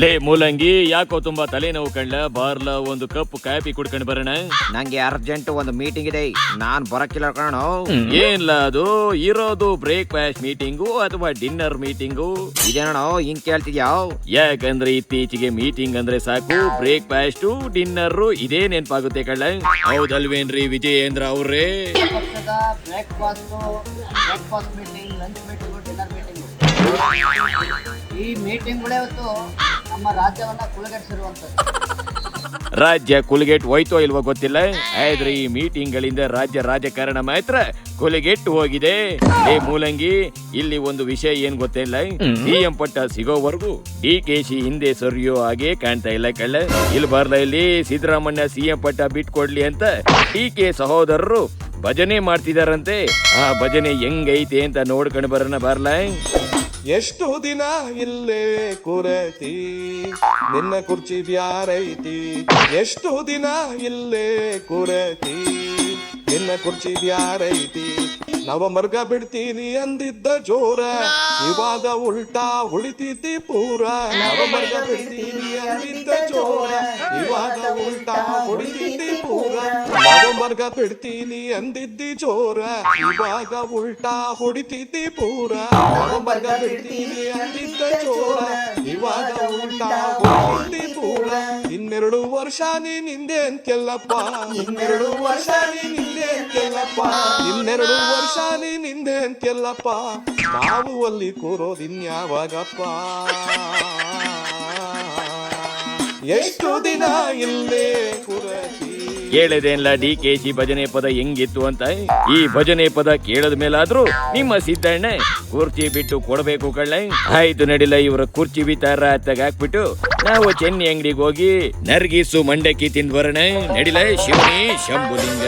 ಲೇ ಮೂಲಂಗಿ, ಯಾಕೋ ತುಂಬಾ ತಲೆನೋವು ಕಳ್ಳ? ಬಾರ್ಲ ಒಂದು ಕಪ್ ಕಾಫಿ ಕುಡ್ಕೊಂಡು ಬರೋಣ. ನಂಗೆ ಅರ್ಜೆಂಟ್ ಒಂದು ಮೀಟಿಂಗ್ ಇದೆ, ನಾನ್ ಬರಕ್ಕಿಲ್ಲ ಕಣೋ. ಏನ್ಲ ಅದು ಇರೋದು? ಬ್ರೇಕ್ಫಾಸ್ಟ್ ಮೀಟಿಂಗು ಅಥವಾ ಡಿನ್ನರ್ ಮೀಟಿಂಗು? ಇದೇನೋ ಹಿಂಗ್ ಕೇಳ್ತಿದ್ಯಾ? ಯಾಕಂದ್ರೆ ಇತ್ತೀಚೆಗೆ ಮೀಟಿಂಗ್ ಅಂದ್ರೆ ಸಾಕು ಬ್ರೇಕ್ಫಾಸ್ಟ್ ಡಿನ್ನರ್ ಇದೇ ನೆನಪಾಗುತ್ತೆ ಕಳ್ಳ. ಹೌದಲ್ವೇನ್ರಿ ವಿಜಯೇಂದ್ರ ಅವ್ರೇ? Breakfast meeting, lunch meeting, dinner meeting, ಈ ಮೀಟಿಂಗ್ಗಳೇ ಇವತ್ತು ನಮ್ಮ ರಾಜ್ಯವನ್ನ ಕುಲಗೆಡಿಸಿರುವಂಥದ್ದು. ರಾಜ್ಯ ಕುಲಗೆಟ್ ಹೋಯ್ತೋ ಇಲ್ವೋ ಗೊತ್ತಿಲ್ಲ, ಆದ್ರೆ ಈ ಮೀಟಿಂಗ್ ಗಳಿಂದ ರಾಜ್ಯ ರಾಜಕಾರಣ ಮಾತ್ರ ಕುಲಗೆಟ್ಟು ಹೋಗಿದೆ. ಏ ಮೂಲಂಗಿ, ಇಲ್ಲಿ ಒಂದು ವಿಷಯ ಏನ್ ಗೊತ್ತಿಲ್ಲ, ಸಿಎಂ ಪಟ್ಟ ಸಿಗೋವರೆಗೂ DKC ಹಿಂದೆ ಸರಿಯೋ ಹಾಗೆ ಕಾಣ್ತಾ ಇಲ್ಲ ಕಳ್ಳ. ಇಲ್ಲಿ ಬರ್ಲ, ಇಲ್ಲಿ ಸಿದ್ದರಾಮಣ್ಯ ಸಿಎಂ ಪಟ್ಟ ಬಿಟ್ಕೊಡ್ಲಿ ಅಂತ DK ಸಹೋದರರು ಭಜನೆ ಮಾಡ್ತಿದಾರಂತೆ. ಆ ಭಜನೆ ಹೆಂಗೈತೆ ಅಂತ ನೋಡ್ಕೊಂಡು ಬರೋಣ ಬರ್ಲ. ಎಷ್ಟು ದಿನ ಇಲ್ಲೇ ಕುರತಿ, ನಿನ್ನ ಕುರ್ಚಿ ಬ್ಯಾರೈತಿ. ಎಷ್ಟು ದಿನ ಇಲ್ಲೇ ಕುರತಿ, ನಿನ್ನ ಕುರ್ಚಿ ಬ್ಯಾರೈತಿ. ನವಮರ್ಗ ಬಿಡ್ತೀನಿ ಅಂದಿದ್ದ ಜೋರ, ಇವಾಗ ಉಲ್ಟಾ ಹೊಡಿತೀತಿ ಪೂರ. ನವಮರ್ಗ ಬಿಡ್ತೀನಿ ಅಂದಿದ್ದ ಜೋರ, ಇವಾಗ ಉಲ್ಟಾ ಹೊಡಿತೀತಿ ಪೂರ. ನವಮರ್ಗ ಬಿಡ್ತೀನಿ ಅಂದಿದ್ದಿ ಜೋರ, ಇವಾಗ ಉಲ್ಟಾ ಹೊಡಿತೀತಿ ಪೂರ. ನವಮರ್ಗ ಬಿಡ್ತೀನಿ ಅಂದಿದ್ದ ಜೋರ, ಇವಾಗ ಉಲ್ಟಾ ಹೊಡಿತೀತಿ ಪೂರ. 12 ವರ್ಷ ನಿಂದೆ ಅಂತೆಲ್ಲಪ್ಪ, 12 ವರ್ಷ ನಿಂದೆ ಅಂತೆಲ್ಲಪ್ಪ, 12 ವರ್ಷ ನಿಂದೆ ಅಂತೆಲ್ಲಪ್ಪ. ನಾವು ಅಲ್ಲಿ ಕೂರೋದಿನ್ಯಾವಾಗಪ್ಪ? ಎಷ್ಟು ದಿನ ಇಲ್ಲೇ ಕುರತಿ. ಕೇಳದೇನ್ಲ DKC ಭಜನೆ ಪದ ಹೆಂಗಿತ್ತು ಅಂತ? ಈ ಭಜನೆ ಪದ ಕೇಳದ ಮೇಲಾದ್ರೂ ನಿಮ್ಮ ಸಿದ್ದಣ್ಣ ಕುರ್ಚಿ ಬಿಟ್ಟು ಕೊಡ್ಬೇಕು ಕಳ್ಳ. ಆಯ್ತು ನಡಿಲ್ಲ, ಇವರ ಕುರ್ಚಿ ಬಿತ್ತಾರ ಹಾಕ್ಬಿಟ್ಟು ನಾವು ಚೆನ್ನಿ ಅಂಗಡಿಗೆ ಹೋಗಿ ನರ್ಗಿಸು ಮಂಡಕ್ಕಿ ತಿಂದು ಬರೋಣ. ನಡಿಲ ಶಿವನಿ ಶಂಭುಲಿಂಗ.